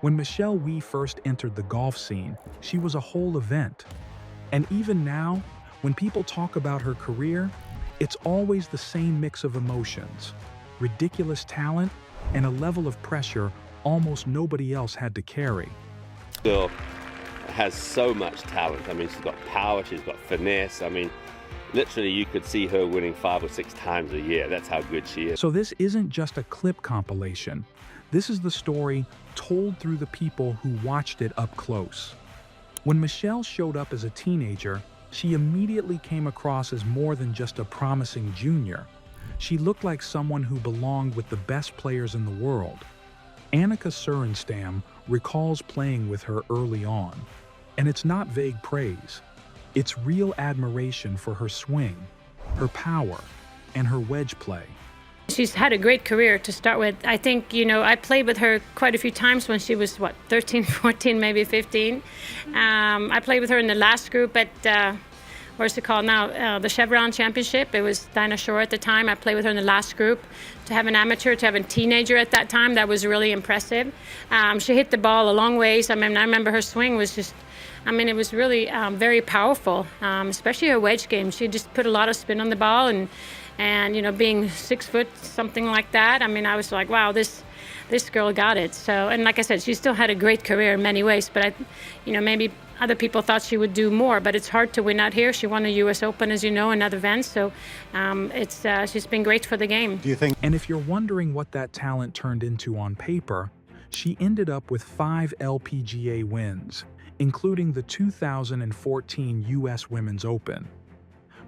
When Michelle Wie first entered the golf scene, she was a whole event. And even now, when people talk about her career, it's always the same mix of emotions: ridiculous talent and a level of pressure almost nobody else had to carry. Girl has so much talent. I mean, she's got power, she's got finesse. I mean, literally you could see her winning 5 or 6 times a year. That's how good she is. So this isn't just a clip compilation. This is the story told through the people who watched it up close. When Michelle showed up as a teenager, she immediately came across as more than just a promising junior. She looked like someone who belonged with the best players in the world. Annika Sörenstam recalls playing with her early on. And it's not vague praise. It's real admiration for her swing, her power, and her wedge play. She's had a great career to start with. I think, I played with her quite a few times when she was, 13, 14, maybe 15. I played with her in the last group at, what's it called now? The Chevron Championship. It was Dinah Shore at the time. I played with her in the last group. To have an amateur, to have a teenager at that time, that was really impressive. She hit the ball a long ways. I remember her swing was just, it was really very powerful, especially her wedge game. She just put a lot of spin on the ball, and being 6 foot, something like that, I was like, wow, this girl got it. So, and like I said, she still had a great career in many ways, but maybe other people thought she would do more, but it's hard to win out here. She won the U.S. Open, as you know, and other events, so she's been great for the game. Do you think? And if you're wondering what that talent turned into on paper, she ended up with 5 LPGA wins, including the 2014 U.S. Women's Open.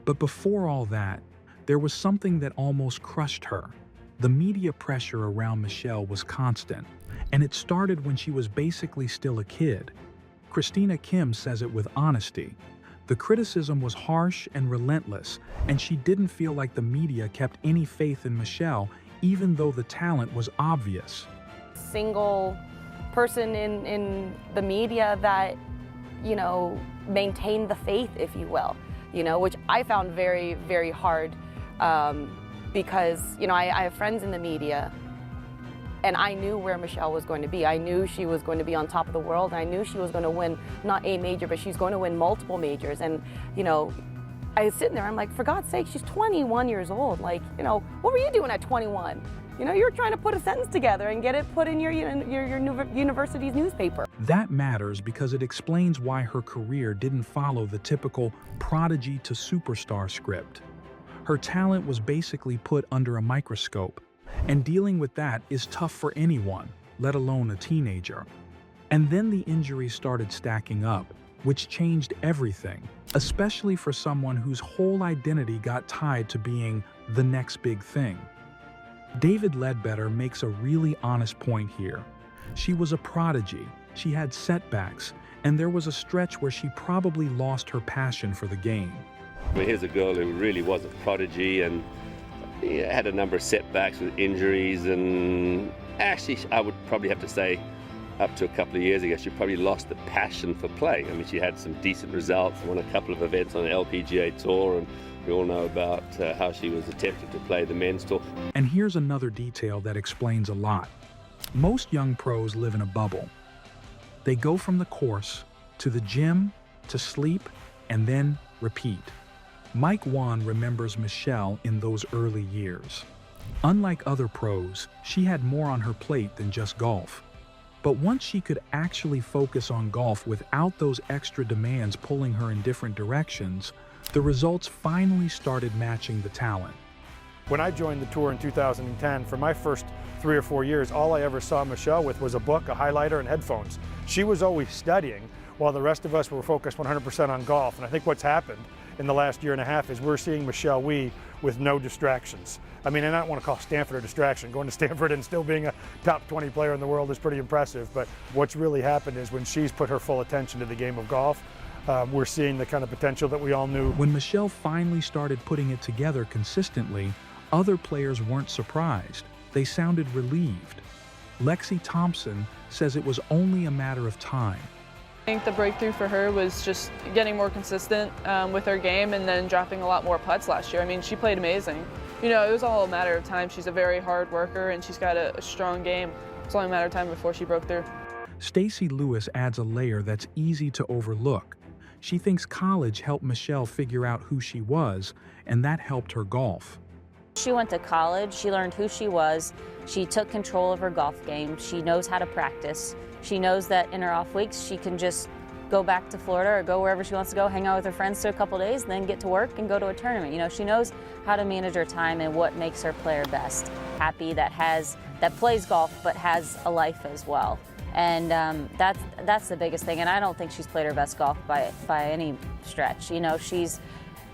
But before all that, there was something that almost crushed her. The media pressure around Michelle was constant, and it started when she was basically still a kid. Christina Kim says it with honesty. The criticism was harsh and relentless, and she didn't feel like the media kept any faith in Michelle, even though the talent was obvious. Single person in the media that, maintained the faith, if you will, which I found very, very hard. Because, I have friends in the media, and I knew where Michelle was going to be. I knew she was going to be on top of the world. I knew she was going to win, not a major, but she's going to win multiple majors. And, I was sitting there, I'm like, for God's sake, she's 21 years old. Like, what were you doing at 21? You were trying to put a sentence together and get it put in your university's newspaper. That matters because it explains why her career didn't follow the typical prodigy to superstar script. Her talent was basically put under a microscope, and dealing with that is tough for anyone, let alone a teenager. And then the injuries started stacking up, which changed everything, especially for someone whose whole identity got tied to being the next big thing. David Ledbetter makes a really honest point here. She was a prodigy, she had setbacks, and there was a stretch where she probably lost her passion for the game. Here's a girl who really was a prodigy and had a number of setbacks with injuries, and actually I would probably have to say up to a couple of years ago she probably lost the passion for playing. She had some decent results, won a couple of events on the LPGA Tour, and we all know about how she was attempting to play the men's tour. And here's another detail that explains a lot. Most young pros live in a bubble. They go from the course to the gym to sleep and then repeat. Mike Wan remembers Michelle in those early years. Unlike other pros, she had more on her plate than just golf. But once she could actually focus on golf without those extra demands pulling her in different directions, the results finally started matching the talent. When I joined the tour in 2010, for my first 3 or 4 years, all I ever saw Michelle with was a book, a highlighter, and headphones. She was always studying, while the rest of us were focused 100% on golf. And I think what's happened in the last year and a half is we're seeing Michelle Wie with no distractions. And I don't want to call Stanford a distraction. Going to Stanford and still being a top 20 player in the world is pretty impressive. But what's really happened is when she's put her full attention to the game of golf, we're seeing the kind of potential that we all knew. When Michelle finally started putting it together consistently, other players weren't surprised. They sounded relieved. Lexi Thompson says it was only a matter of time. I think the breakthrough for her was just getting more consistent with her game and then dropping a lot more putts last year. She played amazing. It was all a matter of time. She's a very hard worker and she's got a strong game. It's only a matter of time before she broke through. Stacy Lewis adds a layer that's easy to overlook. She thinks college helped Michelle figure out who she was, and that helped her golf. She went to college, she learned who she was, she took control of her golf game, she knows how to practice, she knows that in her off weeks she can just go back to Florida or go wherever she wants to go, hang out with her friends for a couple days, then get to work and go to a tournament. You know, she knows how to manage her time and what makes her player best. Happy that plays golf but has a life as well. And that's the biggest thing. And I don't think she's played her best golf by any stretch. You know,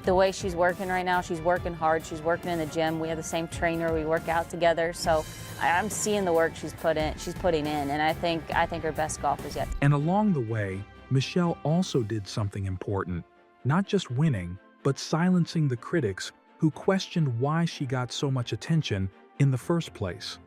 the way she's working right now, she's working hard, she's working in the gym. We have the same trainer, we work out together. So I'm seeing the work she's putting in, and I think her best golf is yet. And along the way, Michelle also did something important, not just winning, but silencing the critics who questioned why she got so much attention in the first place.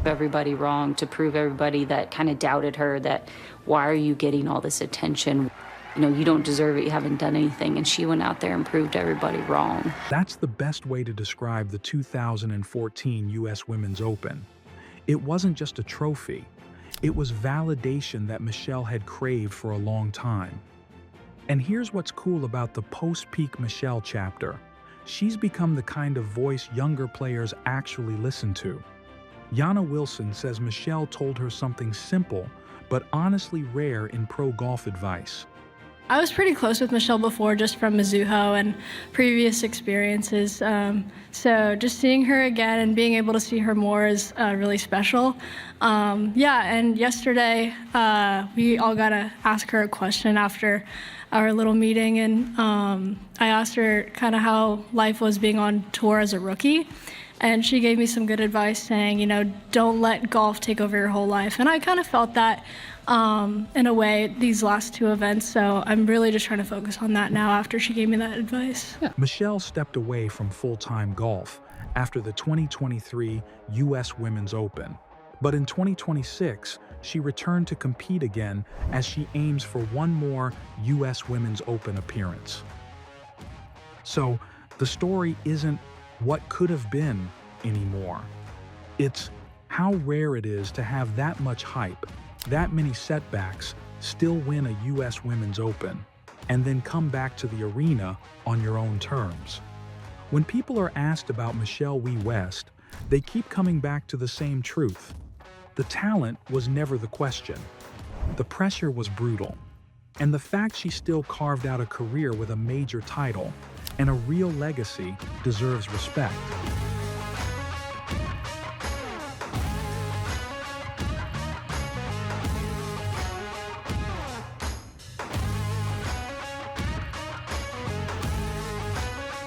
Everybody wrong, to prove everybody that kind of doubted her, that why are you getting all this attention? You know, you don't deserve it, you haven't done anything. And she went out there and proved everybody wrong. That's the best way to describe the 2014 U.S. Women's Open. It wasn't just a trophy. It was validation that Michelle had craved for a long time. And here's what's cool about the post-peak Michelle chapter. She's become the kind of voice younger players actually listen to. Yana Wilson says Michelle told her something simple, but honestly rare in pro golf advice. I was pretty close with Michelle before, just from Mizuho and previous experiences. So just seeing her again and being able to see her more is really special. Yeah, and yesterday we all got to ask her a question after our little meeting, and I asked her kind of how life was being on tour as a rookie. And she gave me some good advice saying, you know, don't let golf take over your whole life. And I kind of felt that in a way these last two events. So I'm really just trying to focus on that now after she gave me that advice. Michelle stepped away from full-time golf after the 2023 U.S. Women's Open. But in 2026, she returned to compete again as she aims for one more U.S. Women's Open appearance. So the story isn't what could have been anymore. It's how rare it is to have that much hype, that many setbacks, still win a U.S. Women's Open, and then come back to the arena on your own terms. When people are asked about Michelle Wie West, they keep coming back to the same truth. The talent was never the question. The pressure was brutal. And the fact she still carved out a career with a major title and a real legacy deserves respect.